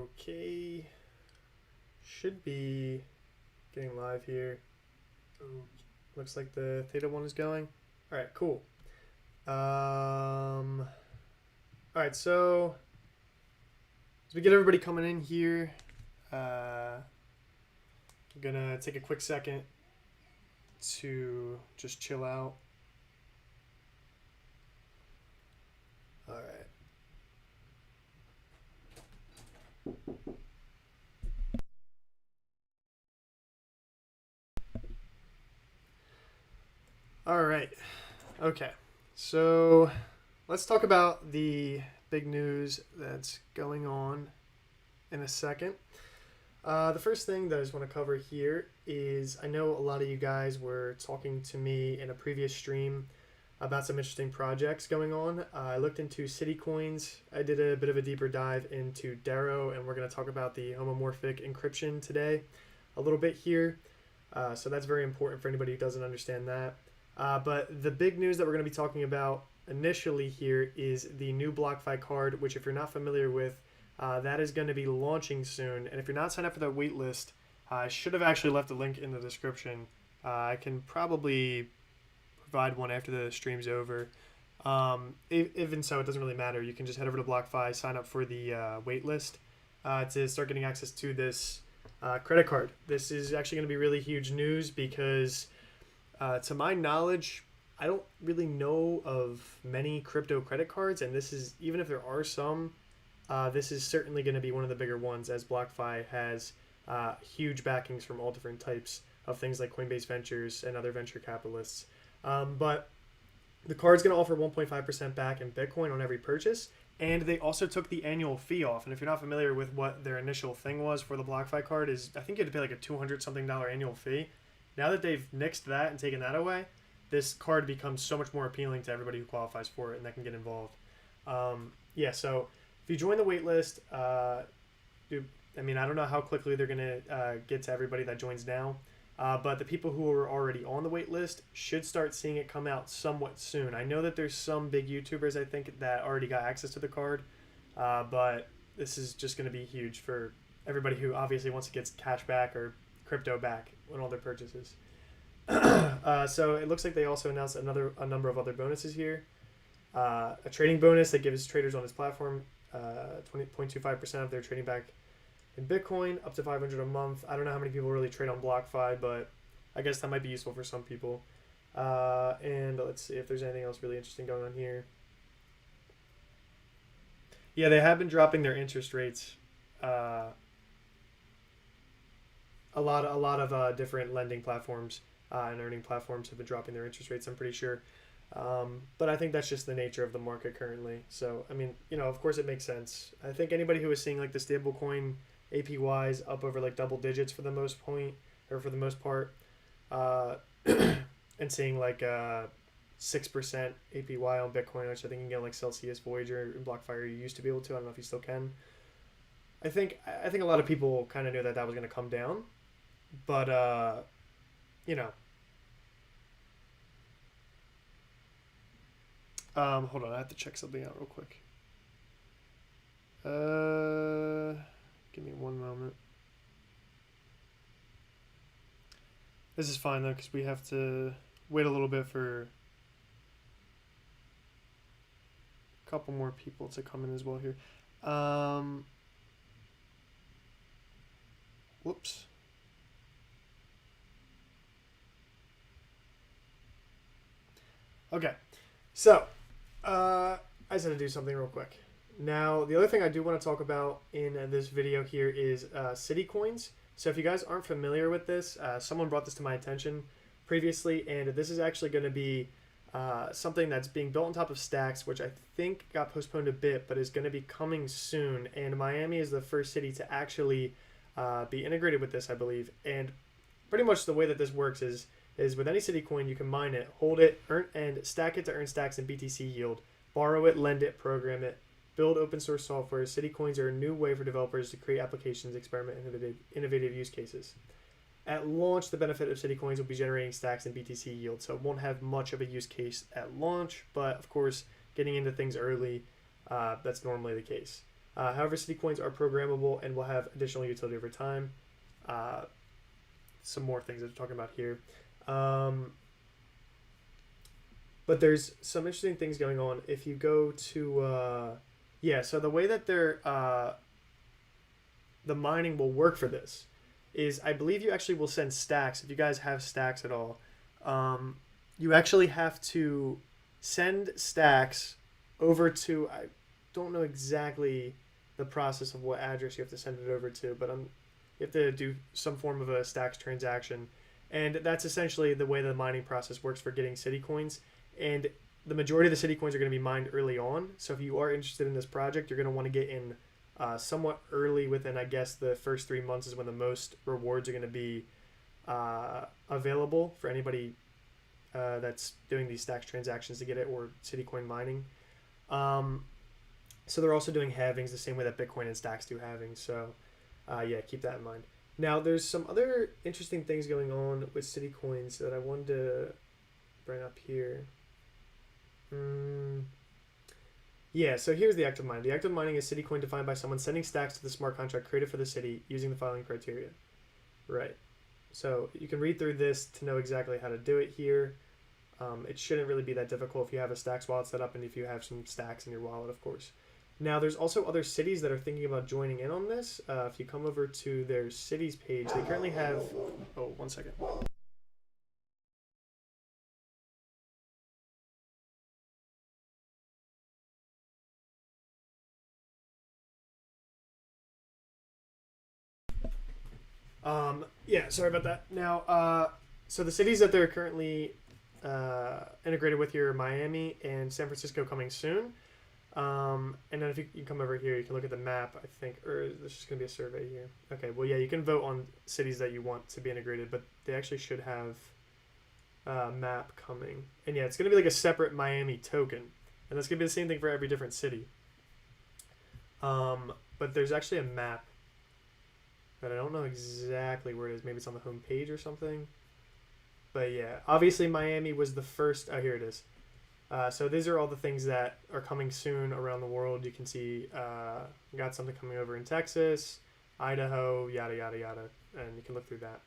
Okay, should be getting live here. Looks like the theta one is going. All right, cool. All right, so as we get everybody coming in here, I'm gonna take a quick second to just chill out. All right. All right. Okay. So let's talk about the big news that's going on in a second. The first thing that I just want to cover here is I know a lot of you guys were talking to me in a previous stream about some interesting projects going on. I looked into city coins. I did a bit of a deeper dive into Darrow, and we're going to talk about the homomorphic encryption today a little bit here. So that's very important for anybody who doesn't understand that. But the big news that we're going to be talking about initially here is the new BlockFi card, which if you're not familiar with, that is going to be launching soon. And if you're not signed up for that wait list, I should have actually left a link in the description. I can probably provide one after the stream's over. Even so, it doesn't really matter. You can just head over to BlockFi, sign up for the wait list to start getting access to this credit card. This is actually going to be really huge news because to my knowledge, I don't really know of many crypto credit cards, and this is, even if there are some, this is certainly going to be one of the bigger ones, as BlockFi has huge backings from all different types of things like Coinbase Ventures and other venture capitalists. But the card's going to offer 1.5% back in Bitcoin on every purchase, and they also took the annual fee off. And if you're not familiar with what their initial thing was for the BlockFi card, is I think you had to pay like a $200-something annual fee. Now that they've nixed that and taken that away, this card becomes so much more appealing to everybody who qualifies for it and that can get involved. So if you join the wait list, I don't know how quickly they're going to get to everybody that joins now, but the people who are already on the wait list should start seeing it come out somewhat soon. I know that there's some big YouTubers, I think, that already got access to the card, but this is just going to be huge for everybody who obviously wants to get cash back or crypto back on all their purchases. So it looks like they also announced a number of other bonuses here. A trading bonus that gives traders on this platform 20.25% of their trading back in Bitcoin, up to $500 a month. I don't know how many people really trade on BlockFi, but I guess that might be useful for some people. And let's see if there's anything else really interesting going on here. Yeah, they have been dropping their interest rates. A lot of different lending platforms and earning platforms have been dropping their interest rates, I'm pretty sure. But I think that's just the nature of the market currently. So, of course it makes sense. I think anybody who is seeing like the stablecoin APYs up over like double digits for the most part, and seeing like 6% APY on Bitcoin, which I think you can get like Celsius, Voyager, and BlockFi you used to be able to. I don't know if you still can. I think a lot of people kind of knew that was going to come down, but hold on, I have to check something out real quick. Give me one moment. This is fine though, because we have to wait a little bit for a couple more people to come in as well here. Whoops. Okay, so I just had to do something real quick. Now, the other thing I do want to talk about in this video here is city coins. So if you guys aren't familiar with this, someone brought this to my attention previously, and this is actually going to be something that's being built on top of Stacks, which I think got postponed a bit, but is going to be coming soon. And Miami is the first city to actually be integrated with this, I believe. And pretty much the way that this works is with any city coin, you can mine it, hold it, earn and stack it to earn stacks and BTC yield, borrow it, lend it, program it, build open source software. City coins are a new way for developers to create applications, experiment innovative use cases. At launch, the benefit of city coins will be generating stacks and BTC yield, so it won't have much of a use case at launch, but of course, getting into things early, that's normally the case. However, city coins are programmable and will have additional utility over time. Some more things that we're talking about here. But there's some interesting things going on. If you go to, so the way that the mining will work for this is I believe you actually will send stacks. If you guys have stacks at all, you actually have to send stacks over to, I don't know exactly the process of what address you have to send it over to, but you have to do some form of a stacks transaction. And that's essentially the way the mining process works for getting city coins. And the majority of the city coins are going to be mined early on. So if you are interested in this project, you're going to want to get in somewhat early within, I guess, the first 3 months is when the most rewards are going to be available for anybody that's doing these stacks transactions to get it, or city coin mining. So they're also doing halvings the same way that Bitcoin and stacks do halvings. So keep that in mind. Now, there's some other interesting things going on with city coins that I wanted to bring up here. So here's the active mining. The active mining is city coin defined by someone sending stacks to the smart contract created for the city using the following criteria. Right. So you can read through this to know exactly how to do it here. It shouldn't really be that difficult if you have a stacks wallet set up and if you have some stacks in your wallet, of course. Now, there's also other cities that are thinking about joining in on this. If you come over to their cities page, they currently have... Oh, 1 second. Sorry about that. Now, so the cities that they're currently integrated with here are Miami and San Francisco coming soon. And then if you come over here, you can look at the map, I think, or there's just going to be a survey here. Okay, well, yeah, you can vote on cities that you want to be integrated, but they actually should have a map coming. And yeah, it's going to be like a separate Miami token. And that's going to be the same thing for every different city. But there's actually a map that I don't know exactly where it is. Maybe it's on the home page or something. But yeah, obviously Miami was the first. Oh, here it is. So these are all the things that are coming soon around the world. You can see got something coming over in Texas, Idaho, yada, yada, yada. And you can look through that.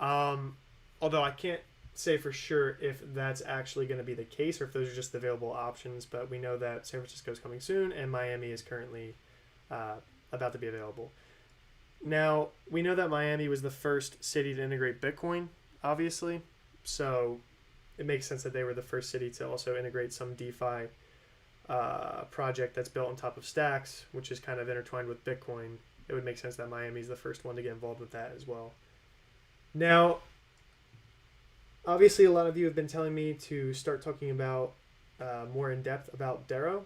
Although I can't say for sure if that's actually going to be the case or if those are just the available options. But we know that San Francisco is coming soon and Miami is currently about to be available. Now, we know that Miami was the first city to integrate Bitcoin, obviously. So it makes sense that they were the first city to also integrate some DeFi project that's built on top of stacks, which is kind of intertwined with Bitcoin. It would make sense that Miami is the first one to get involved with that as well. Now, obviously, a lot of you have been telling me to start talking about more in depth about Darrow.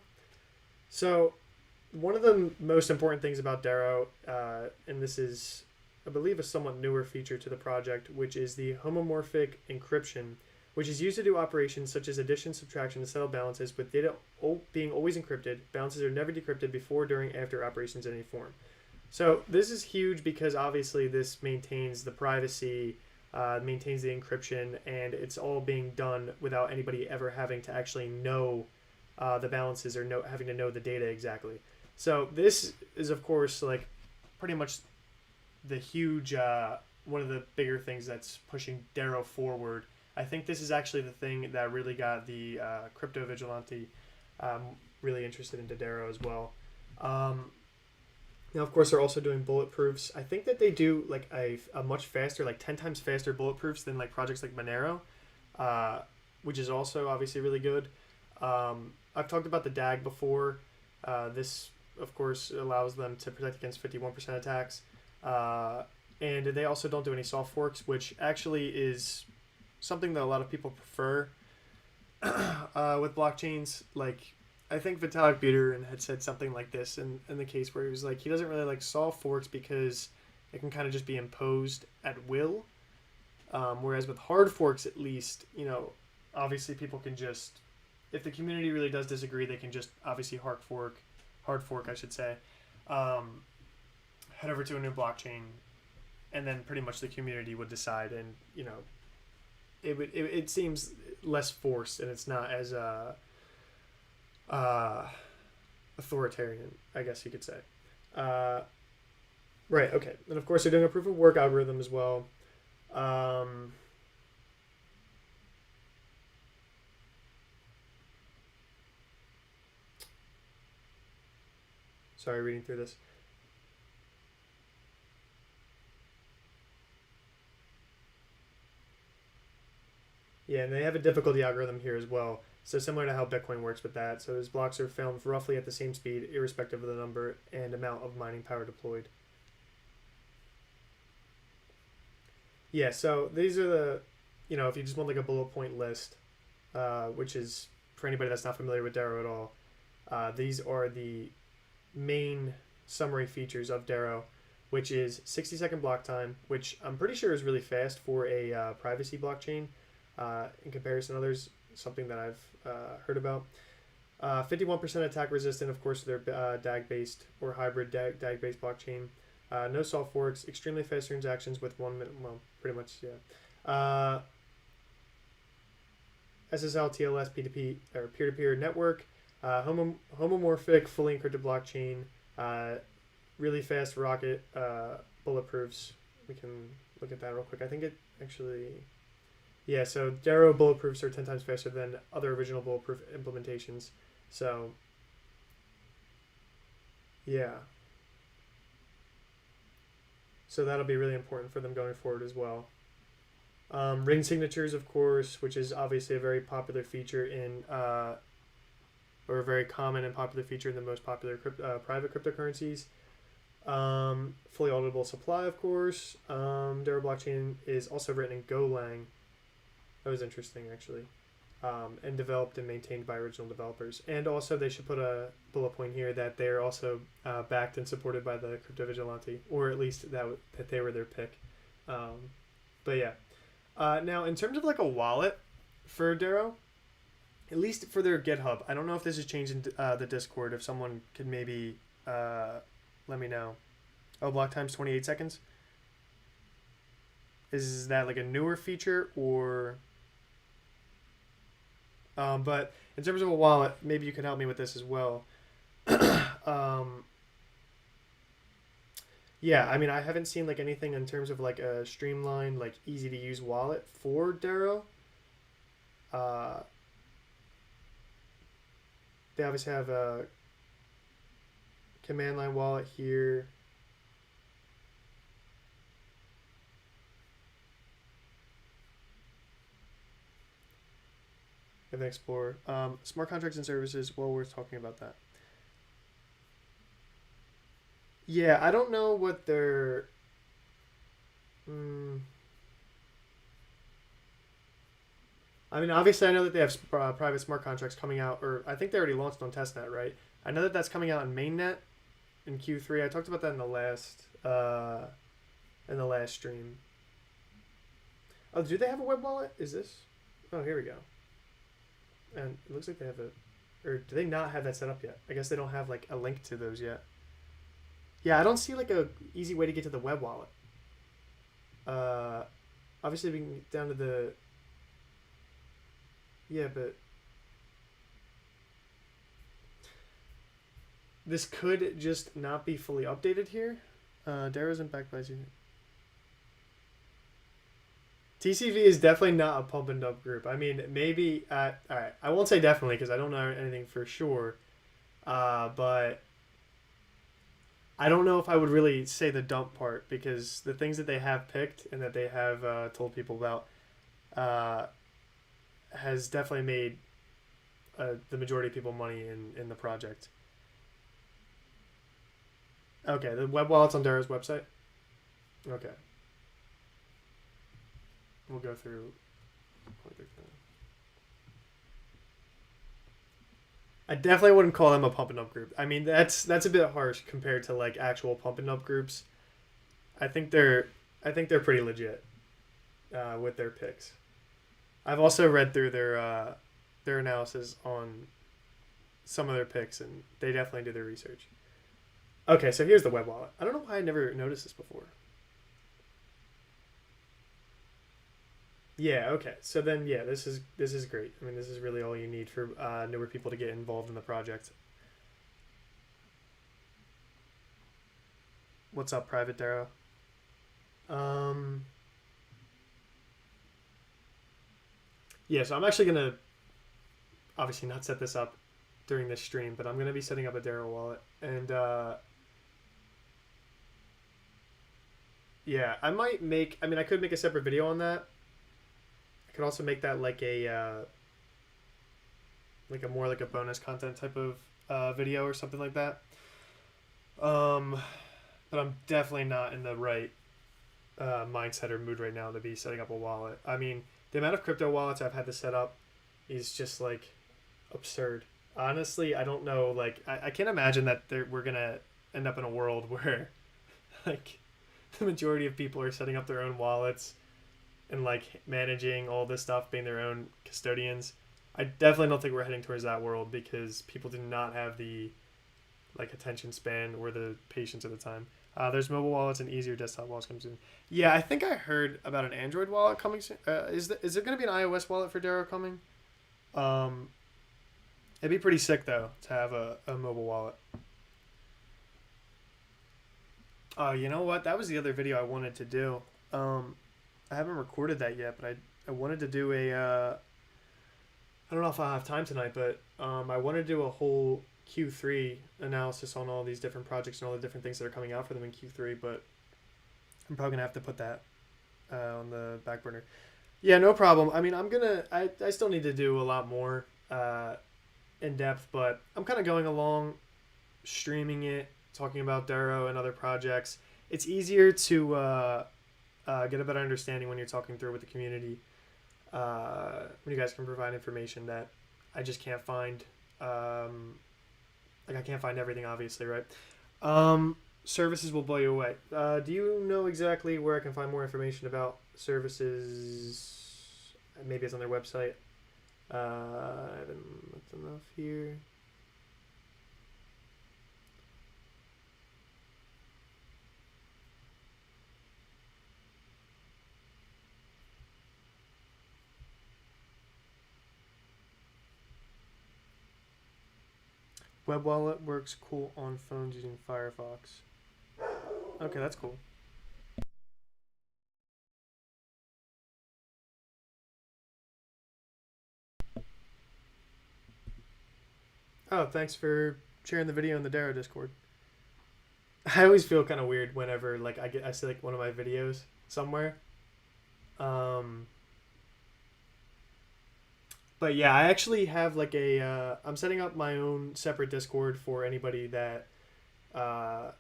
So one of the most important things about Darrow, and this is, I believe, a somewhat newer feature to the project, which is the homomorphic encryption, which is used to do operations such as addition, subtraction, and settle balances with data being always encrypted. Balances are never decrypted before, during, after operations in any form. So this is huge because obviously this maintains the privacy, maintains the encryption, and it's all being done without anybody ever having to actually know the balances or having to know the data exactly. So this is, of course, like pretty much the huge, one of the bigger things that's pushing Darrow forward. I think this is actually the thing that really got the crypto vigilante really interested into Darrow as well. Now, of course, they're also doing bulletproofs. I think that they do like a much faster, like 10 times faster bulletproofs than like projects like Monero, which is also obviously really good. I've talked about the DAG before. This, of course, allows them to protect against 51% attacks. And they also don't do any soft forks, which actually is something that a lot of people prefer with blockchains. Like, I think Vitalik Buterin had said something like this in the case where he was like, he doesn't really like soft forks because it can kind of just be imposed at will. Whereas with hard forks, at least, you know, obviously people can just, if the community really does disagree, they can just obviously hard fork, I should say, head over to a new blockchain, and then pretty much the community would decide, and you know, it seems less forced and it's not as authoritarian, I guess you could say. Right. Okay. And of course, they're doing a proof of work algorithm as well. Sorry, reading through this. Yeah, and they have a difficulty algorithm here as well. So similar to how Bitcoin works with that. So his blocks are found roughly at the same speed, irrespective of the number and amount of mining power deployed. Yeah, so these are the, if you just want like a bullet point list, which is for anybody that's not familiar with Darrow at all, these are the main summary features of Darrow, which is 60-second block time, which I'm pretty sure is really fast for a privacy blockchain in comparison to others, something that I've heard about. 51% attack resistant, of course, they're DAG-based or hybrid DAG-based blockchain. No soft forks, extremely fast transactions with 1 minute, well, pretty much, yeah. SSL, TLS, P2P, or peer-to-peer network, homomorphic, fully encrypted blockchain, really fast rocket bulletproofs. We can look at that real quick. I think it actually, yeah, so Darrow bulletproofs are 10 times faster than other original bulletproof implementations. So, yeah. So that'll be really important for them going forward as well. Ring signatures, of course, which is obviously a very popular feature in, or a very common and popular feature in the most popular private cryptocurrencies. Fully auditable supply, of course. Darrow blockchain is also written in Golang. That was interesting, actually. And developed and maintained by original developers. And also, they should put a bullet point here that they're also backed and supported by the Crypto Vigilante, or at least that they were their pick. But yeah. Now, in terms of like a wallet for Darrow, at least for their GitHub, I don't know if this has changed in the Discord. If someone could maybe let me know. Oh, block time's 28 seconds. Is that like a newer feature or? But in terms of a wallet, maybe you can help me with this as well. Yeah, I mean, I haven't seen like anything in terms of like a streamlined, like easy to use wallet for Darrow. Uh, they obviously have a command line wallet here. They have an Explorer. Smart contracts and services. Well worth talking about that. Yeah, I don't know what their. I mean, obviously, I know that they have private smart contracts coming out, or I think they already launched on testnet, right? I know that that's coming out in mainnet in Q3. I talked about that in the last stream. Oh, do they have a web wallet? Is this? Oh, here we go. And it looks like they have or do they not have that set up yet? I guess they don't have like a link to those yet. Yeah, I don't see like a easy way to get to the web wallet. Obviously we can get down to the. Yeah, but this could just not be fully updated here. Darrow isn't backed by TCV is definitely not a pump and dump group. I mean, maybe all right. I won't say definitely because I don't know anything for sure. But I don't know if I would really say the dump part because the things that they have picked and that they have told people about has definitely made the majority of people money in the project. Okay, the web wallet's on Darrow's website. Okay. We'll go through. I definitely wouldn't call them a pump and up group. I mean, that's a bit harsh compared to like actual pump and up groups. I think they're pretty legit with their picks. I've also read through their analysis on some of their picks, and they definitely do their research. Okay, so here's the web wallet. I don't know why I never noticed this before. Yeah, okay. So then, yeah, this is great. I mean, this is really all you need for newer people to get involved in the project. What's up, Private Darrow? Yeah, so I'm actually gonna obviously not set this up during this stream, but I'm gonna be setting up a Darrow wallet, and yeah, I might make. I mean, I could make a separate video on that. I could also make that like a more like a bonus content type of video or something like that. But I'm definitely not in the right mindset or mood right now to be setting up a wallet. I mean, the amount of crypto wallets I've had to set up is just like absurd. Honestly, I don't know. Like, I can't imagine that we're gonna end up in a world where like the majority of people are setting up their own wallets and like managing all this stuff, being their own custodians. I definitely don't think we're heading towards that world because people do not have the like attention span or the patience at the time. There's mobile wallets and easier desktop wallets coming soon. Yeah, I think I heard about an Android wallet coming soon. Is there going to be an iOS wallet for Darrow coming? It'd be pretty sick though to have a mobile wallet. Oh, you know what? That was the other video I wanted to do. I haven't recorded that yet, but I wanted to do a. I don't know if I'll have time tonight, but I wanted to do a whole Q3 analysis on all these different projects and all the different things that are coming out for them in Q3, but I'm probably gonna have to put that on the back burner. Yeah, no problem. I mean, I still need to do a lot more in depth, but I'm kind of going along, streaming it, talking about Darrow and other projects. It's easier to get a better understanding when you're talking through with the community. When you guys can provide information that I just can't find. Like I can't find everything, obviously, right? Services will blow you away. Do you know exactly where I can find more information about services? Maybe it's on their website. I haven't looked enough here. Web wallet works cool on phones using Firefox. Okay, that's cool. Oh, thanks for sharing the video in the Darrow Discord. I always feel kind of weird whenever like I see like one of my videos somewhere. But yeah, I actually have like I'm setting up my own separate Discord for anybody that well,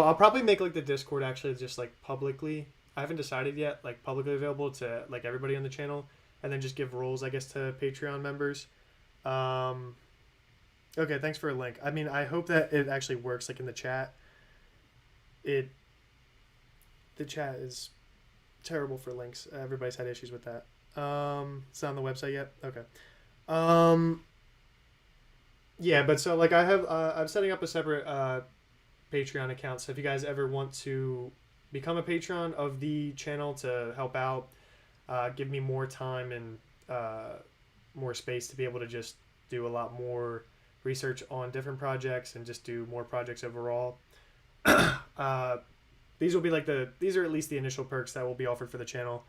I'll probably make like the Discord actually just like publicly. I haven't decided yet, like publicly available to like everybody on the channel, and then just give roles, I guess, to Patreon members. Okay, thanks for a link. I mean, I hope that it actually works like in the chat. The chat is terrible for links. Everybody's had issues with that. It's not on the website yet. Okay. Yeah, but so like I'm setting up a separate Patreon account. So if you guys ever want to become a patron of the channel to help out, give me more time and more space to be able to just do a lot more research on different projects and just do more projects overall. These will be like these are at least the initial perks that will be offered for the channel.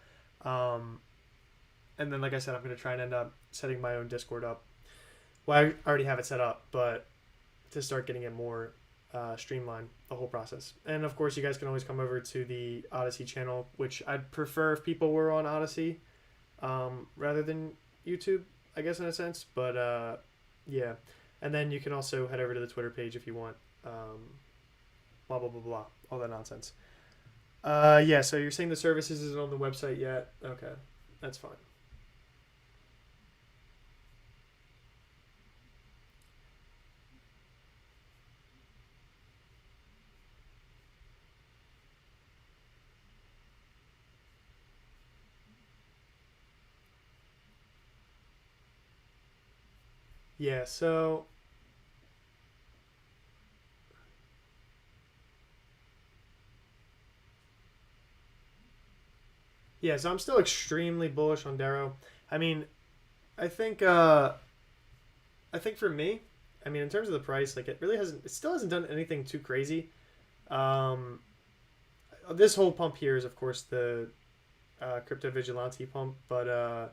And then, like I said, I'm going to try and end up setting my own Discord up. Well, I already have it set up, but to start getting it more streamlined, the whole process. And, of course, you guys can always come over to the Odyssey channel, which I'd prefer if people were on Odyssey rather than YouTube, I guess, in a sense. But, yeah. And then you can also head over to the Twitter page if you want. Blah, blah, blah, blah. All that nonsense. Yeah, so you're saying the services isn't on the website yet? Okay, that's fine. Yeah, so yeah, so I'm still extremely bullish on Darrow. I mean, I think for me, I mean, in terms of the price, like it still hasn't done anything too crazy. Um, this whole pump here is, of course, the crypto vigilante pump, but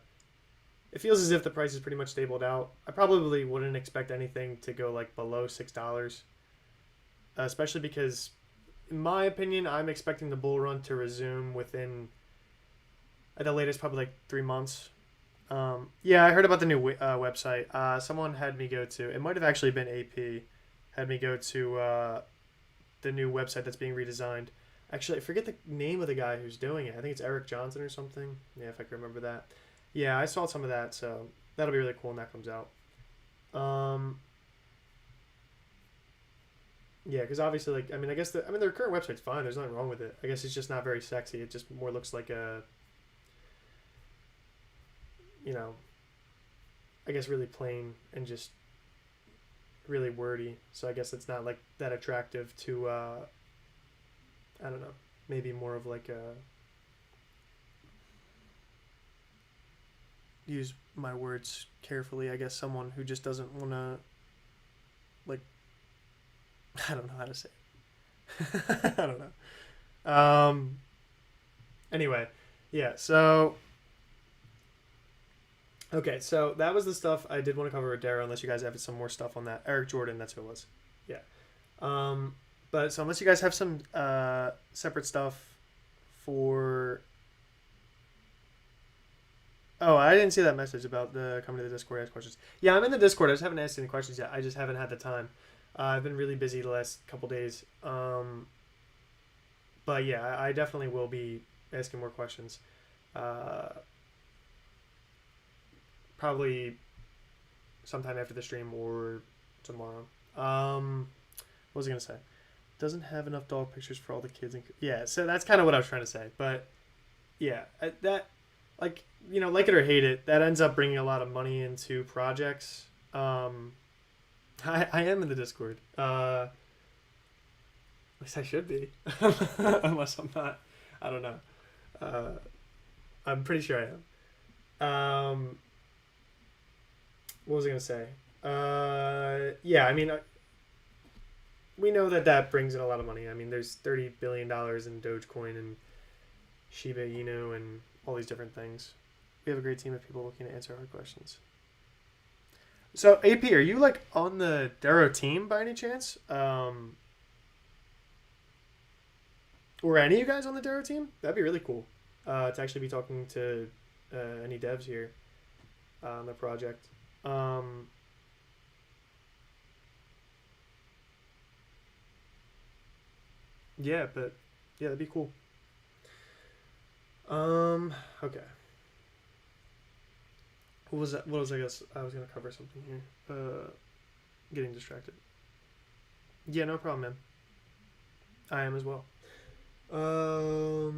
it feels as if the price is pretty much stabled out. I probably wouldn't expect anything to go like below $6, especially because, in my opinion, I'm expecting the bull run to resume within at the latest probably like 3 months. Yeah, I heard about the new website. Someone had me go to. It might have actually been AP. Had me go to the new website that's being redesigned. Actually, I forget the name of the guy who's doing it. I think it's Eric Johnson or something. Yeah, if I can remember that. Yeah, I saw some of that, so that'll be really cool when that comes out. Yeah, because obviously, like, I mean, their current website's fine. There's nothing wrong with it. I guess it's just not very sexy. It just more looks like a, you know, I guess really plain and just really wordy. So I guess it's not like that attractive to, I don't know, maybe more of like a, use my words carefully, I guess someone who just doesn't want to, like, I don't know how to say it. I don't know. Anyway, yeah, so okay, so that was the stuff I did want to cover with Darrow, unless you guys have some more stuff on that. Eric Jordan, that's who it was. Yeah. But so unless you guys have some separate stuff for... Oh, I didn't see that message about the coming to the Discord, ask questions. Yeah, I'm in the Discord. I just haven't asked any questions yet. I just haven't had the time. I've been really busy the last couple days. But yeah, I definitely will be asking more questions. Probably sometime after the stream or tomorrow. What was I gonna say? Doesn't have enough dog pictures for all the kids. Yeah, so that's kind of what I was trying to say. But yeah, that, like, you know, like it or hate it, that ends up bringing a lot of money into projects. I am in the Discord. At least I should be, unless I'm not. I don't know. I'm pretty sure I am. What was I gonna say? Yeah, I mean, we know that brings in a lot of money. I mean, there's $30 billion in Dogecoin and Shiba Inu and all these different things. We have a great team of people looking to answer hard questions. So, AP, are you like on the Darrow team by any chance? Or any of you guys on the Darrow team? That'd be really cool. To actually be talking to any devs here on the project. Yeah, but yeah, that'd be cool. Okay. What was that? What was I guess I was gonna cover something here. Getting distracted. Yeah, no problem, man. I am as well. But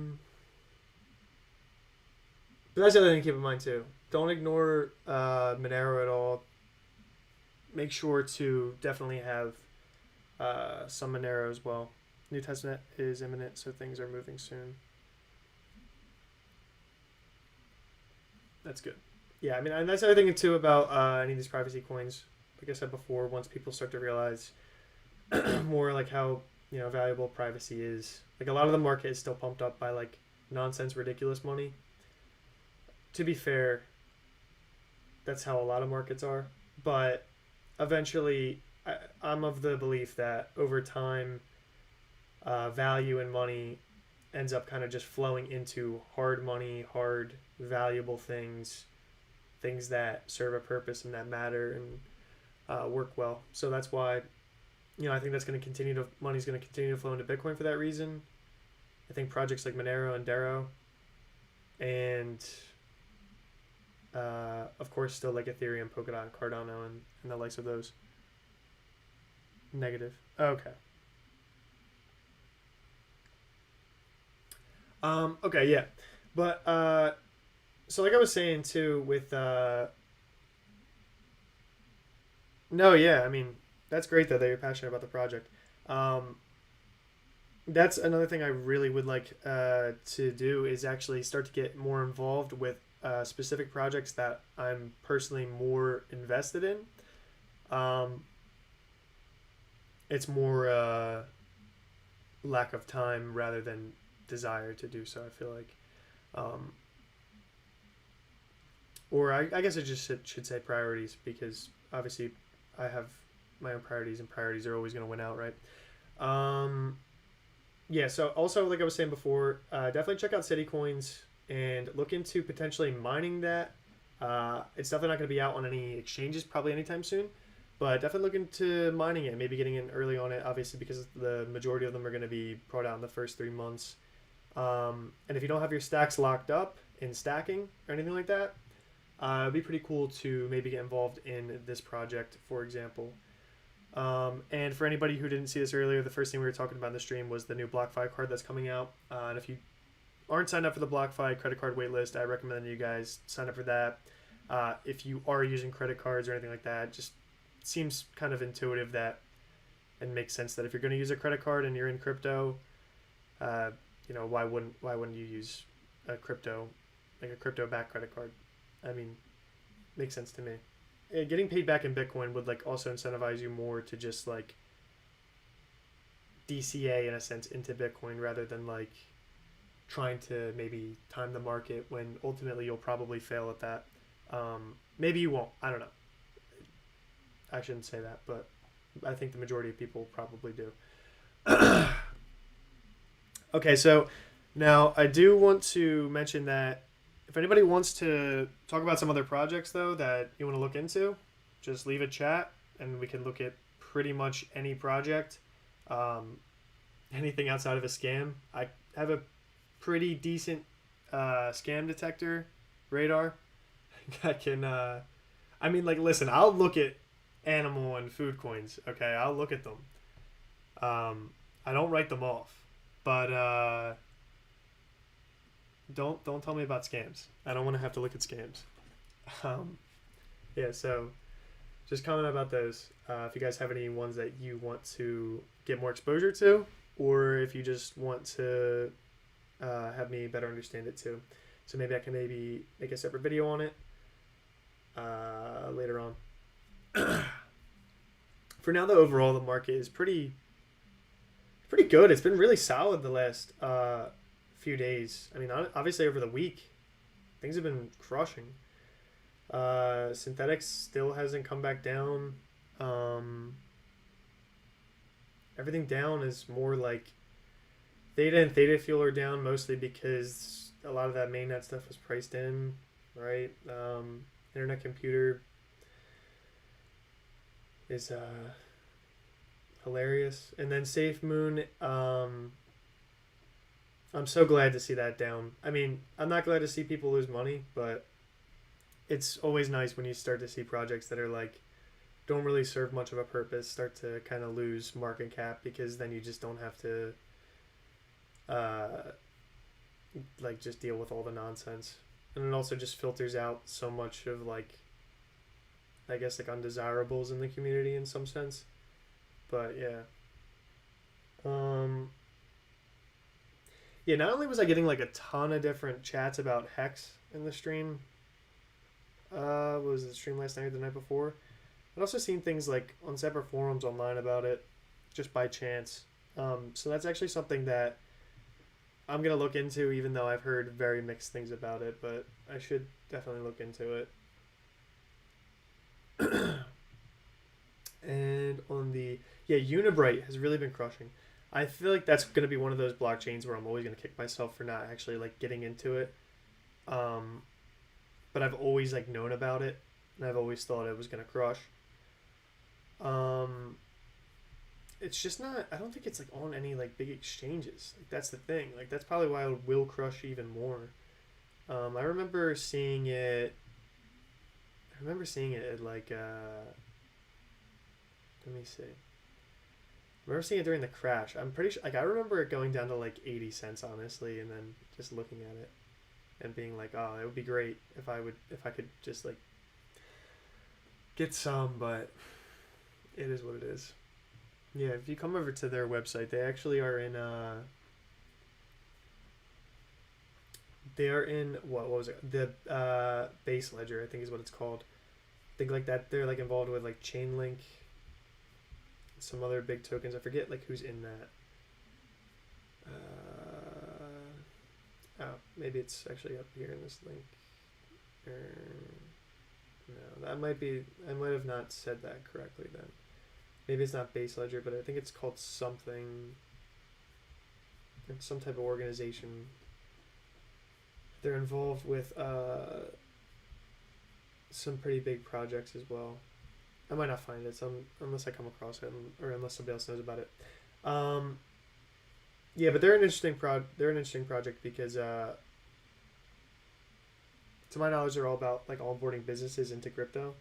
that's the other thing to keep in mind too. Don't ignore Monero at all. Make sure to definitely have some Monero as well. New testnet is imminent, so things are moving soon. That's good. Yeah, I mean, and that's the other thing too about any of these privacy coins. Like I said before, once people start to realize more like how, you know, valuable privacy is, like a lot of the market is still pumped up by like nonsense, ridiculous money. To be fair, that's how a lot of markets are. But eventually, I'm of the belief that over time, value and money ends up kind of just flowing into hard money, hard, valuable things that serve a purpose and that matter and work well. So that's why, you know, I think that's going to continue to, money's going to continue to flow into Bitcoin for that reason. I think projects like Monero and Darrow and of course still like Ethereum, Polkadot, and Cardano and the likes of those. Negative. Okay. Okay, yeah. But so like I was saying too with no, yeah, I mean, that's great though that you're passionate about the project. That's another thing I really would like to do is actually start to get more involved with specific projects that I'm personally more invested in. it's more lack of time rather than desire to do so. I feel like, or I guess I just should say priorities, because obviously I have my own priorities, and priorities are always going to win out, right? Yeah. So also, like I was saying before, definitely check out City Coins and look into potentially mining that. It's definitely not going to be out on any exchanges probably anytime soon, but definitely look into mining it, maybe getting in early on it, obviously, because the majority of them are going to be brought out in the first 3 months. And if you don't have your stacks locked up in stacking or anything like that, it'd be pretty cool to maybe get involved in this project, for example. And for anybody who didn't see this earlier, the first thing we were talking about in the stream was the new BlockFi card that's coming out. And if you aren't signed up for the BlockFi credit card waitlist, I recommend you guys sign up for that. If you are using credit cards or anything like that, just seems kind of intuitive that and makes sense that if you're going to use a credit card and you're in crypto, why wouldn't you use a crypto backed credit card? I mean, makes sense to me. Getting paid back in Bitcoin would like also incentivize you more to just like DCA in a sense into Bitcoin rather than like trying to maybe time the market when ultimately you'll probably fail at that. Maybe you won't. I don't know. I shouldn't say that, but I think the majority of people probably do. Okay, so now I do want to mention that if anybody wants to talk about some other projects, though, that you want to look into, just leave a chat, and we can look at pretty much any project. Anything outside of a scam. I have a pretty decent scam detector radar. I can, listen, I'll look at animal and food coins, okay? I'll look at them. I don't write them off, but don't tell me about scams. I don't want to have to look at scams. Yeah, so just comment about those. If you guys have any ones that you want to get more exposure to, or if you just want to have me better understand it too. So maybe I can make a separate video on it later on. For now, though, overall the market is pretty good. It's been really solid the last few days. I mean, obviously over the week, things have been crushing. Synthetics still hasn't come back down. Everything down is more like theta and theta fuel are down mostly because a lot of that mainnet stuff was priced in, right? Internet computer is hilarious. And then Safe Moon, I'm so glad to see that down. I mean, I'm not glad to see people lose money, but it's always nice when you start to see projects that are like don't really serve much of a purpose start to kind of lose market cap, because then you just don't have to just deal with all the nonsense. And it also just filters out so much of like, I guess, like undesirables in the community in some sense. But yeah. Yeah, not only was I getting like a ton of different chats about Hex in the stream, what was the stream last night or the night before? I've also seen things like on separate forums online about it, just by chance. So that's actually something that I'm going to look into, even though I've heard very mixed things about it, but I should definitely look into it. And on the, Unibright has really been crushing. I feel like that's going to be one of those blockchains where I'm always going to kick myself for not actually like getting into it. But I've always like known about it, and I've always thought it was going to crush. It's just not, I don't think it's like on any like big exchanges. Like that's the thing. Like that's probably why it will crush even more. I remember seeing it at like let me see. I remember seeing it during the crash. I'm pretty sure, like I remember it going down to like 80 cents honestly, and then just looking at it and being like, oh, it would be great if I could just like get some, but it is what it is. Yeah, if you come over to their website, they actually are in what was it? The base ledger, I think is what it's called. I think like that they're like involved with like Chainlink. some other big tokens. I forget like who's in that. Oh, maybe it's actually up here in this link. No, that might be. I might have not said that correctly then. Maybe it's not Base Ledger, but I think it's called something. It's some type of organization. They're involved with some pretty big projects as well. I might not find it, unless I come across it, or unless somebody else knows about it. Yeah, but they're an interesting project because, to my knowledge, they're all about like onboarding businesses into crypto.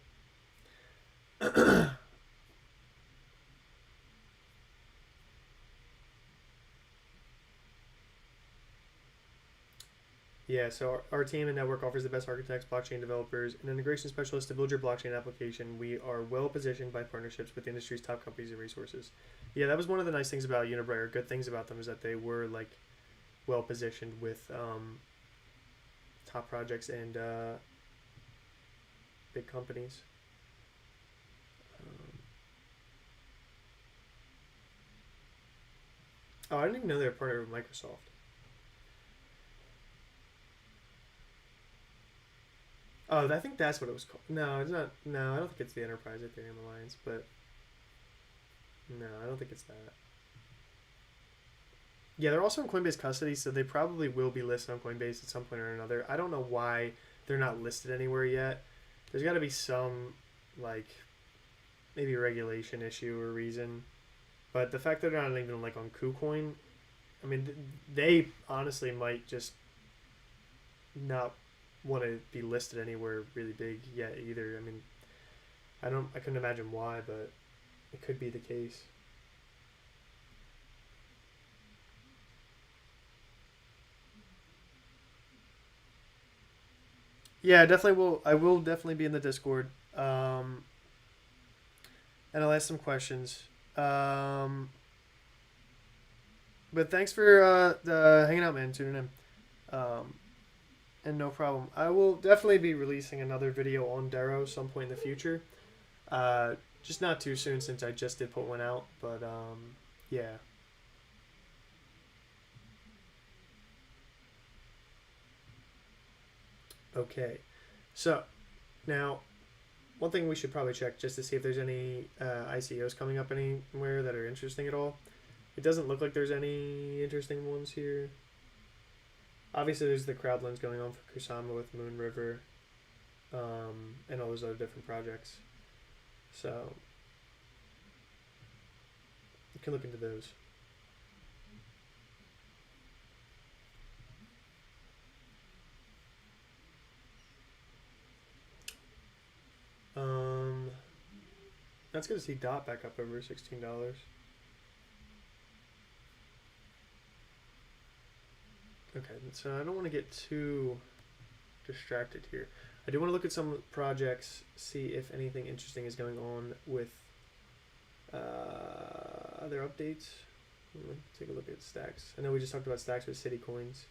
Yeah, so our team and network offers the best architects, blockchain developers, and integration specialists to build your blockchain application. We are well positioned by partnerships with the industry's top companies and resources. Yeah, that was one of the nice things about Unibright, good things about them, is that they were like well positioned with top projects and big companies. Oh, I didn't even know they were partnered with Microsoft. Oh, I think that's what it was called. No, it's not. No, I don't think it's the Enterprise Ethereum Alliance, but no, I don't think it's that. Yeah, they're also in Coinbase custody, so they probably will be listed on Coinbase at some point or another. I don't know why they're not listed anywhere yet. There's got to be some, like, maybe regulation issue or reason. But the fact that they're not even, like, on KuCoin, I mean, they honestly might just not want to be listed anywhere really big yet either. I mean, I couldn't imagine why, but it could be the case. Yeah, definitely will. I will definitely be in the Discord, and I'll ask some questions. But thanks for hanging out, man, tuning in. And no problem. I will definitely be releasing another video on Darrow some point in the future. Just not too soon since I just did put one out, but yeah. Okay, so now one thing we should probably check just to see if there's any ICOs coming up anywhere that are interesting at all. It doesn't look like there's any interesting ones here. Obviously, there's the crowd lens going on for Kusama with Moon River, and all those other different projects. So you can look into those. That's good to see DOT back up over $16. Okay, so I don't want to get too distracted here. I do want to look at some projects, see if anything interesting is going on with other updates. Take a look at stacks. I know we just talked about stacks with City Coins.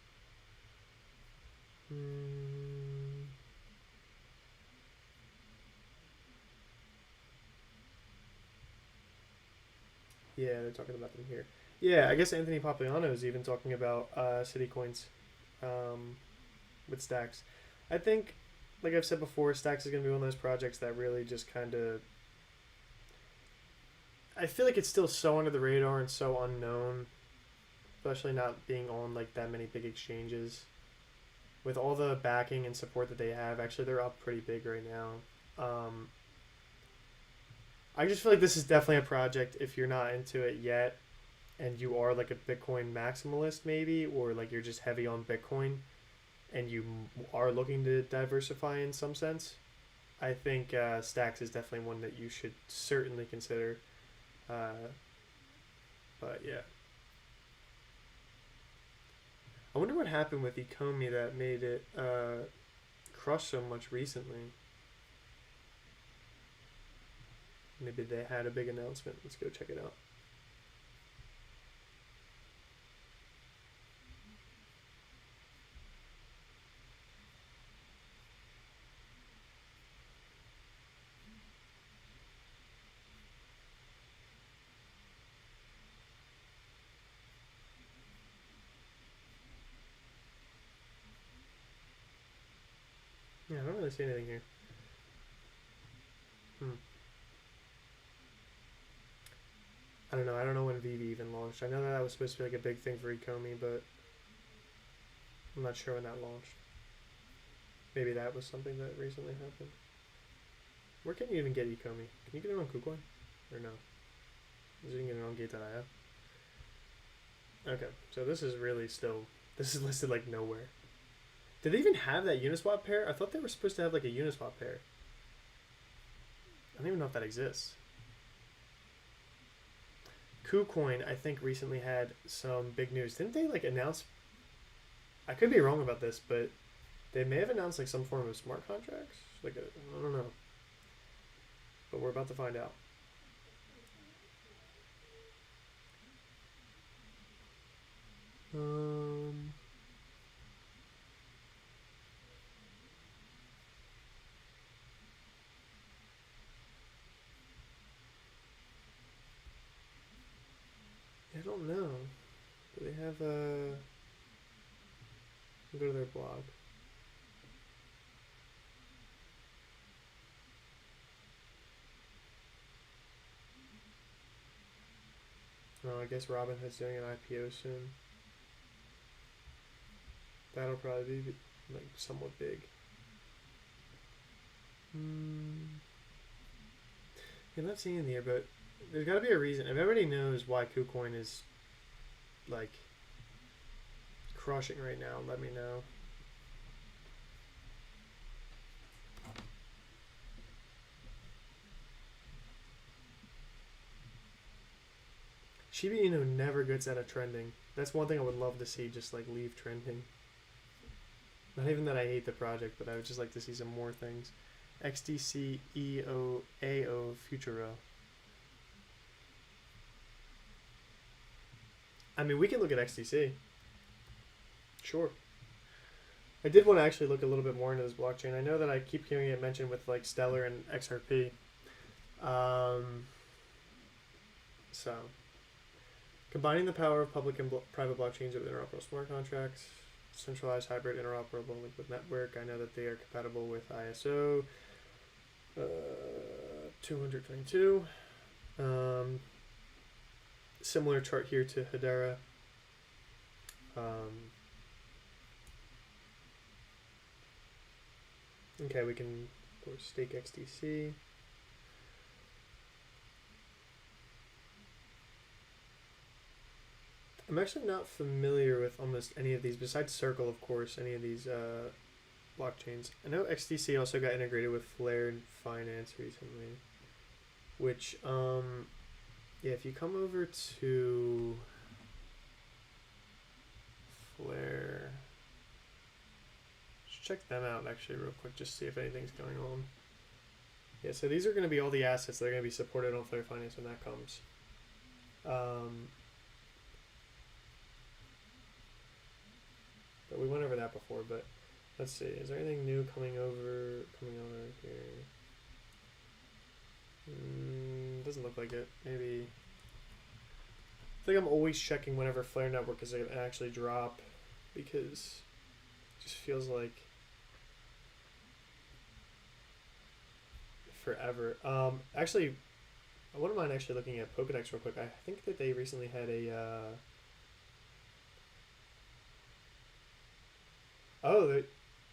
Yeah, they're talking about them here. Yeah, I guess Anthony Papagliano is even talking about City Coins with stacks. I think, like I've said before, stacks is going to be one of those projects that really just kind of... I feel like it's still so under the radar and so unknown, especially not being on like that many big exchanges. With all the backing and support that they have, actually they're up pretty big right now. I just feel like this is definitely a project, if you're not into it yet and you are like a Bitcoin maximalist maybe, or like you're just heavy on Bitcoin and you are looking to diversify in some sense, I think Stacks is definitely one that you should certainly consider. But yeah. I wonder what happened with Ecomi that made it crush so much recently. Maybe they had a big announcement. Let's go check it out. really see anything here. I don't know. I don't know when VV even launched. I know that was supposed to be like a big thing for Ecomi, but I'm not sure when that launched. Maybe that was something that recently happened. Where can you even get Ecomi? Can you get it on KuCoin? Or no? You can get it on Gate.io. Okay, so this is really still... This is listed like nowhere. Did they even have that Uniswap pair? I thought they were supposed to have like a Uniswap pair. I don't even know if that exists. KuCoin, I think, recently had some big news. Didn't they like announce... I could be wrong about this, but they may have announced like some form of smart contracts. Like I don't know. But we're about to find out. I don't know. Do they have a... Go to their blog. Oh, I guess Robinhood's doing an IPO soon. That'll probably be like somewhat big. I'm not seeing it here, but there's got to be a reason. If everybody knows why KuCoin is like crushing right now, let me know. Shiba Inu never gets out of trending. That's one thing I would love to see, just like leave trending. Not even that I hate the project, but I would just like to see some more things. XDC EOAO Futuro. I mean, we can look at XDC. Sure. I did want to actually look a little bit more into this blockchain. I know that I keep hearing it mentioned with like Stellar and XRP. So, combining the power of public and private blockchains with interoperable smart contracts, centralized hybrid interoperable liquid network. I know that they are compatible with ISO 222. Similar chart here to Hedera. Okay, we can of course stake XDC. I'm actually not familiar with almost any of these, besides Circle, of course, any of these blockchains. I know XDC also got integrated with Flare and Finance recently, which, yeah, if you come over to Flare, just check them out actually real quick, just see if anything's going on. Yeah, so these are going to be all the assets that are going to be supported on Flare Finance when that comes. But we went over that before, but let's see. Is there anything new coming over here? Doesn't look like it. Maybe. I think I'm always checking whenever Flare Network is going to actually drop, because it just feels like forever. Actually, I wouldn't mind actually looking at Pokedex real quick. I think that they recently had a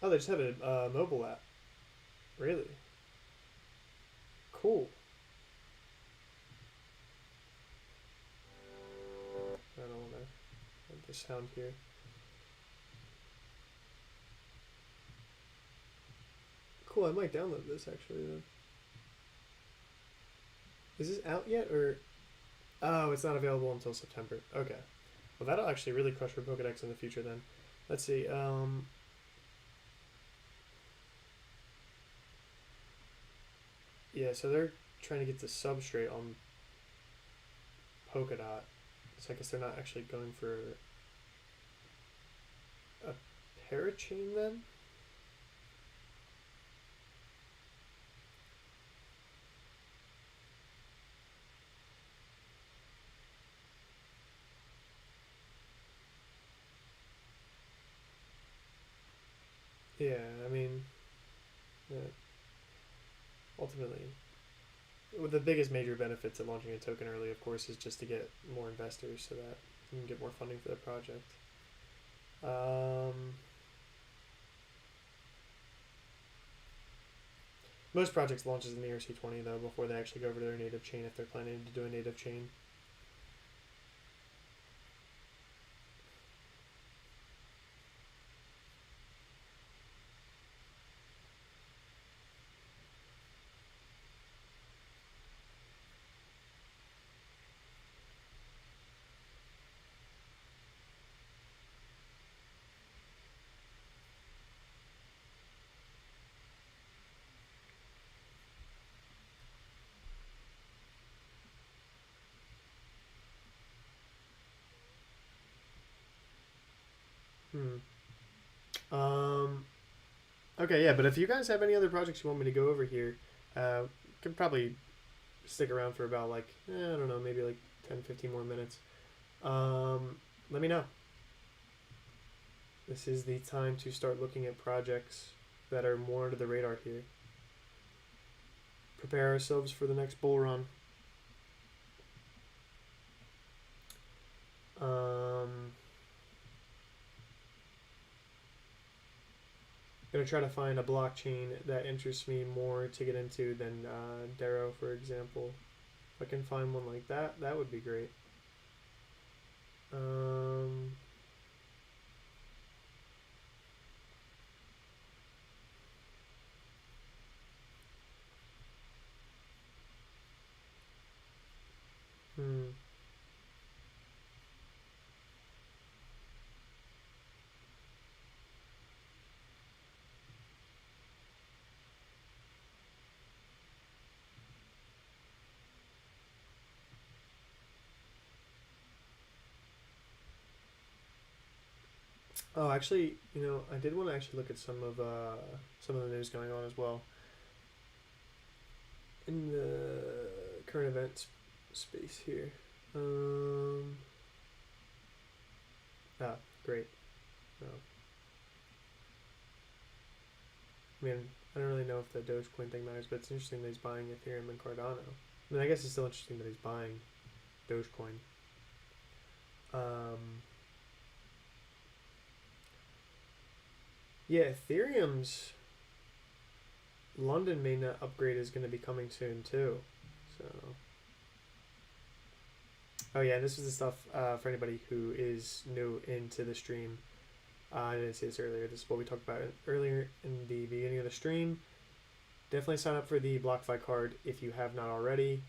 they just have a mobile app. Really? Cool. I don't want to have the sound here. Cool, I might download this actually then. Is this out yet, or... Oh, it's not available until September. Okay. Well, that'll actually really crush for Pokedex in the future then. Let's see. Yeah, so they're trying to get the substrate on Polkadot. So I guess they're not actually going for a parachain then? Yeah, I mean, Ultimately, the biggest major benefit to launching a token early, of course, is just to get more investors so that you can get more funding for the project. Most projects launches in the ERC20 though before they actually go over to their native chain if they're planning to do a native chain. Okay, yeah, but if you guys have any other projects you want me to go over here, can probably stick around for about like, I don't know, maybe like 10, 15 more minutes. Let me know. This is the time to start looking at projects that are more under the radar here. Prepare ourselves for the next bull run. Gonna try to find a blockchain that interests me more to get into than Darrow, for example. If I can find one like that, that would be great. Oh, actually, I did want to actually look at some of the news going on as well in the current events space here. Great. Oh. I mean, I don't really know if the Dogecoin thing matters, but it's interesting that he's buying Ethereum and Cardano. I mean, I guess it's still interesting that he's buying Dogecoin. Yeah, Ethereum's London mainnet upgrade is going to be coming soon too. So, oh yeah, this is the stuff for anybody who is new into the stream. I didn't say this earlier. This is what we talked about earlier in the beginning of the stream. Definitely sign up for the BlockFi card if you have not already.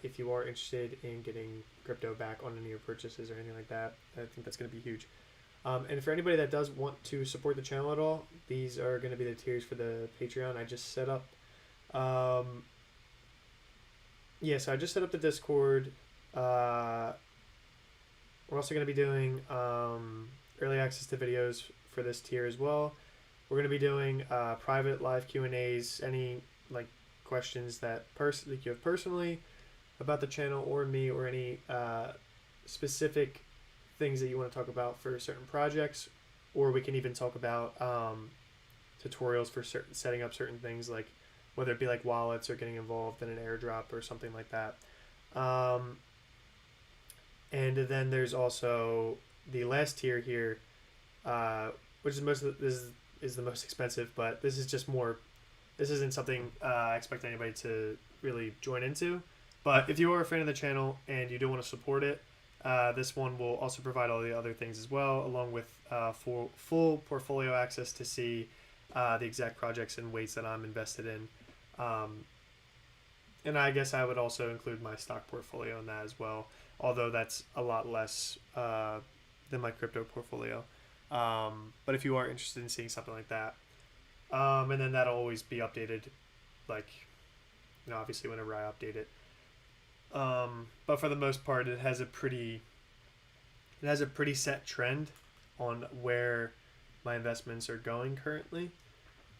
If you are interested in getting crypto back on any of your purchases or anything like that, I think that's going to be huge. And for anybody that does want to support the channel at all, these are going to be the tiers for the Patreon I just set up. So I just set up the Discord. We're also going to be doing early access to videos for this tier as well. We're going to be doing private live Q&As, any questions that you have personally about the channel or me, or any specific things that you want to talk about for certain projects, or we can even talk about tutorials for setting up certain things, like whether it be like wallets or getting involved in an airdrop or something like that. And then there's also the last tier here, which is this is the most expensive, but this is just more. This isn't something I expect anybody to really join into. But if you are a fan of the channel and you do want to support it, this one will also provide all the other things as well, along with full portfolio access to see the exact projects and weights that I'm invested in. And I guess I would also include my stock portfolio in that as well, although that's a lot less than my crypto portfolio. But if you are interested in seeing something like that, and then that'll always be updated, obviously whenever I update it. But for the most part, it has a pretty set trend on where my investments are going currently.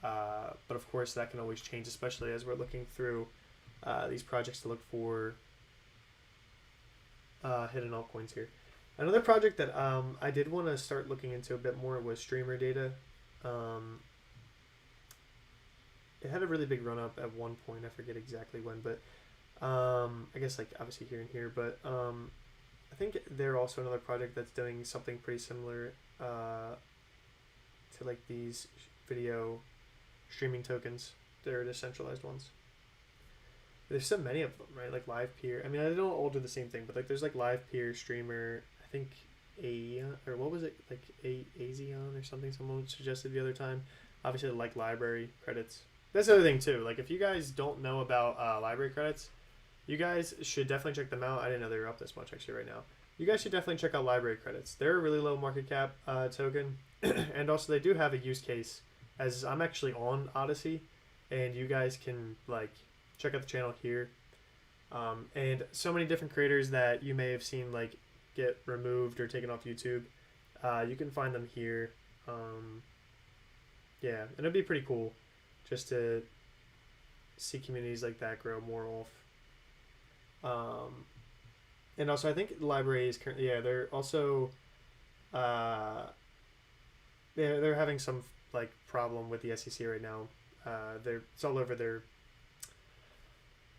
But of course, that can always change, especially as we're looking through these projects to look for hidden altcoins here. Another project that I did want to start looking into a bit more was streamer data. it had a really big run up at one point. I forget exactly when, but I guess like obviously here and here, but I think they're also another project that's doing something pretty similar to like these video streaming tokens. They're decentralized ones. There's so many of them, right? Like Live Peer. I mean, I don't all do the same thing, but like there's like Live Peer, Streamer. I think or what was it, like Aeon or something? Someone suggested the other time. Obviously, like library credits. That's the other thing too. Like if you guys don't know about library credits, you guys should definitely check them out. I didn't know they were up this much actually right now. You guys should definitely check out library credits. They're a really low market cap token, and also they do have a use case. As I'm actually on Odyssey, and you guys can like check out the channel here, and so many different creators that you may have seen like get removed or taken off YouTube. You can find them here. Yeah, and it'd be pretty cool just to see communities like that grow more off. And also I think the library is currently, yeah, they're also they're having some like problem with the SEC right now. It's all over their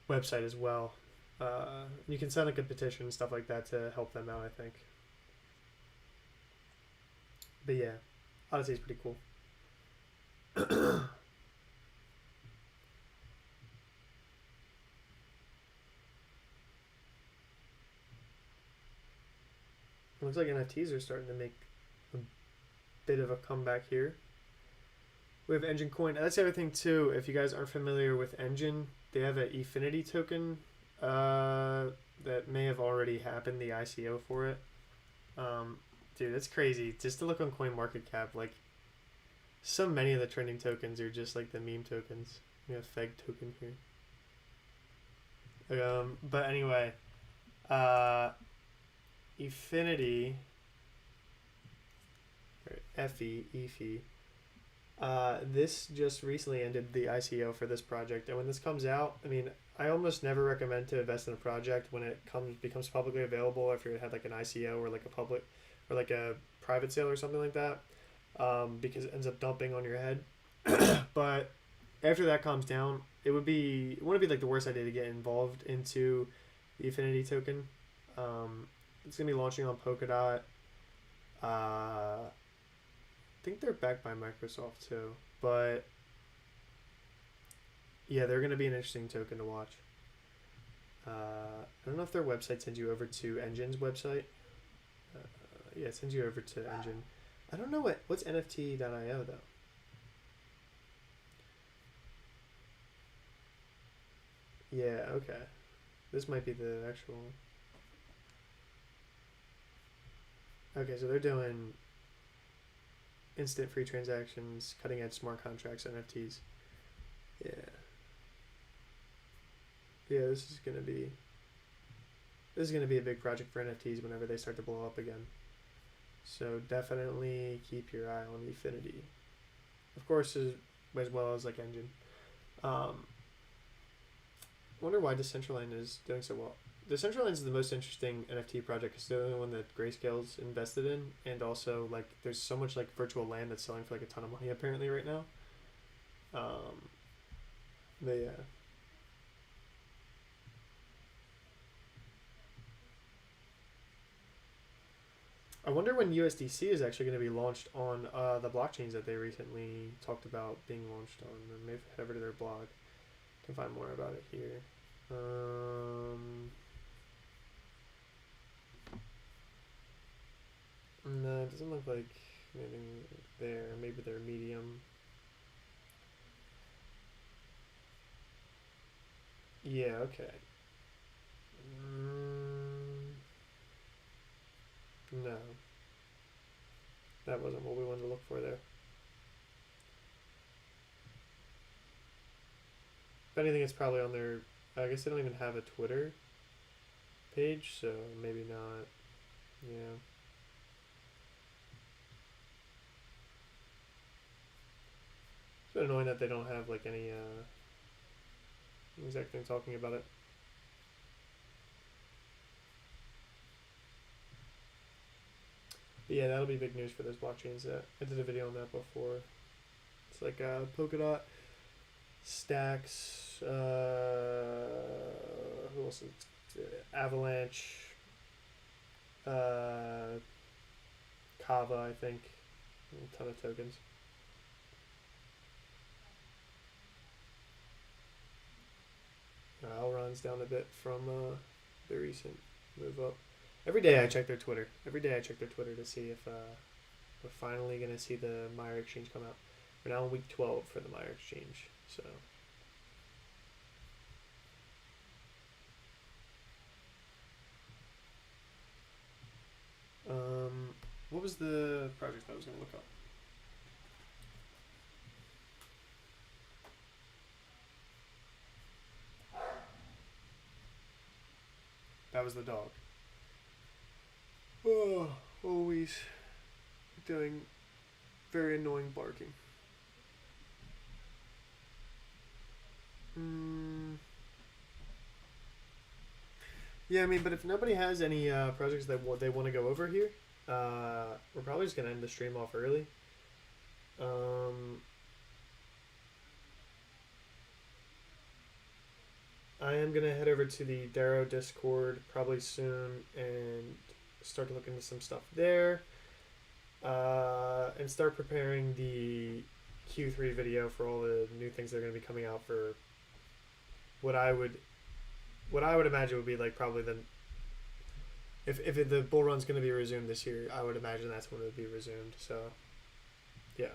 website as well. You can send like a petition and stuff like that to help them out, I think. But yeah, Odyssey is pretty cool. It looks like NFTs are starting to make a bit of a comeback here. We have Engine Coin. That's the other thing too. If you guys aren't familiar with Engine, they have an Efinity token that may have already happened, the ICO for it. Dude, that's crazy. Just to look on CoinMarketCap, like so many of the trending tokens are just like the meme tokens. We have Feg token here. But anyway, Efinity, or EFI, this just recently ended the ICO for this project, and when this comes out, I mean, I almost never recommend to invest in a project when it becomes publicly available after it had like an ICO or like a public or like a private sale or something like that, because it ends up dumping on your head. But after that calms down, it wouldn't be like the worst idea to get involved into the Efinity token. It's gonna be launching on Polkadot. I think they're backed by Microsoft too, but yeah, they're gonna be an interesting token to watch. I don't know if their website sends you over to Engine's website. Yeah, it sends you over to Engine. I don't know what's NFT.io though. Yeah, okay. This might be the actual. Okay, so they're doing instant free transactions, cutting edge smart contracts, NFTs. Yeah. Yeah, this is gonna be a big project for NFTs whenever they start to blow up again. So definitely keep your eye on Efinity. Of course, as well as like Engine. I wonder why Decentraland is doing so well. Decentraland is the most interesting NFT project because they're the only one that Grayscale's invested in, and also like there's so much like virtual land that's selling for like a ton of money apparently right now. But yeah. I wonder when USDC is actually going to be launched on the blockchains that they recently talked about being launched on. Or maybe head over to their blog. You can find more about it here. No, it doesn't look like anything there. Maybe they're medium. Yeah, okay. No. That wasn't what we wanted to look for there. If anything, it's probably on their... I guess they don't even have a Twitter page, so maybe not. Yeah. It's been annoying that they don't have like any exact thing talking about it. But yeah, that'll be big news for those blockchains. That I did a video on that before. It's like Polkadot, Stacks. Who else? Avalanche. Kava, I think. A ton of tokens. Alron's down a bit from the recent move up. Every day I check their Twitter. Every day I check their Twitter to see if we're finally going to see the Meyer exchange come out. We're now in week 12 for the Meyer exchange. So. What was the project I was going to look up? That was the dog. Oh, always doing very annoying barking. Yeah, I mean, but if nobody has any projects that they want to go over here, we're probably just going to end the stream off early. I am going to head over to the Darrow Discord probably soon and start to look into some stuff there. And start preparing the Q3 video for all the new things that are going to be coming out for what I would imagine would be like probably if the bull run's going to be resumed this year, I would imagine that's when it would be resumed. So, yeah.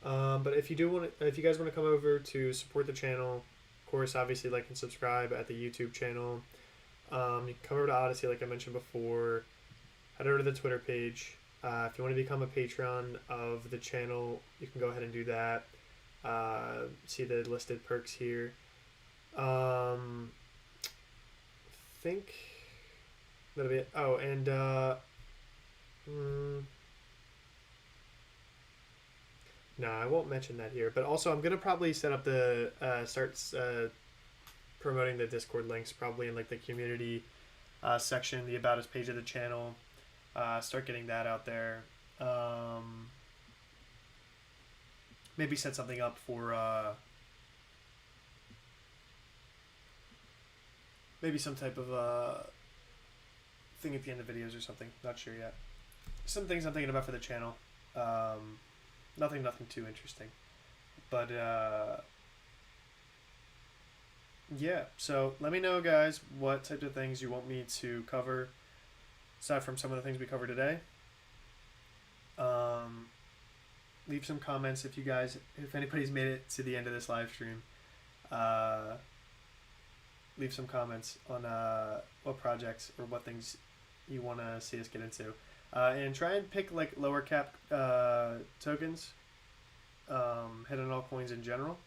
But if you guys want to come over to support the channel, of course, obviously like and subscribe at the YouTube channel. You can come over to Odyssey, like I mentioned before. Head over to the Twitter page. If you want to become a patron of the channel, you can go ahead and do that. See the listed perks here. Think that'll be it. Oh, and no, I won't mention that here. But also, I'm gonna probably set up the start promoting the Discord links probably in like the community section, the About Us page of the channel. Start getting that out there. Maybe set something up for maybe some type of thing at the end of videos or something. Not sure yet. Some things I'm thinking about for the channel. Nothing too interesting. But yeah, so let me know, guys, what types of things you want me to cover aside from some of the things we covered today. Leave some comments if anybody's made it to the end of this live stream. Leave some comments on what projects or what things you want to see us get into. And try and pick like lower cap tokens, hidden altcoins in general,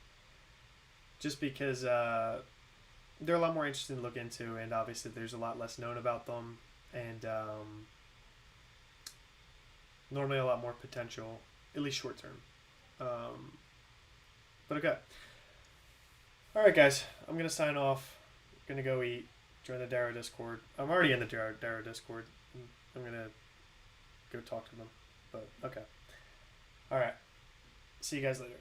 just because they're a lot more interesting to look into, and obviously there's a lot less known about them, and normally a lot more potential, at least short term. But okay. Alright, guys, I'm going to sign off. I'm going to go eat, join the Darrow Discord. I'm already in the Darrow Discord. I'm going to go talk to them. But, okay. Alright. See you guys later.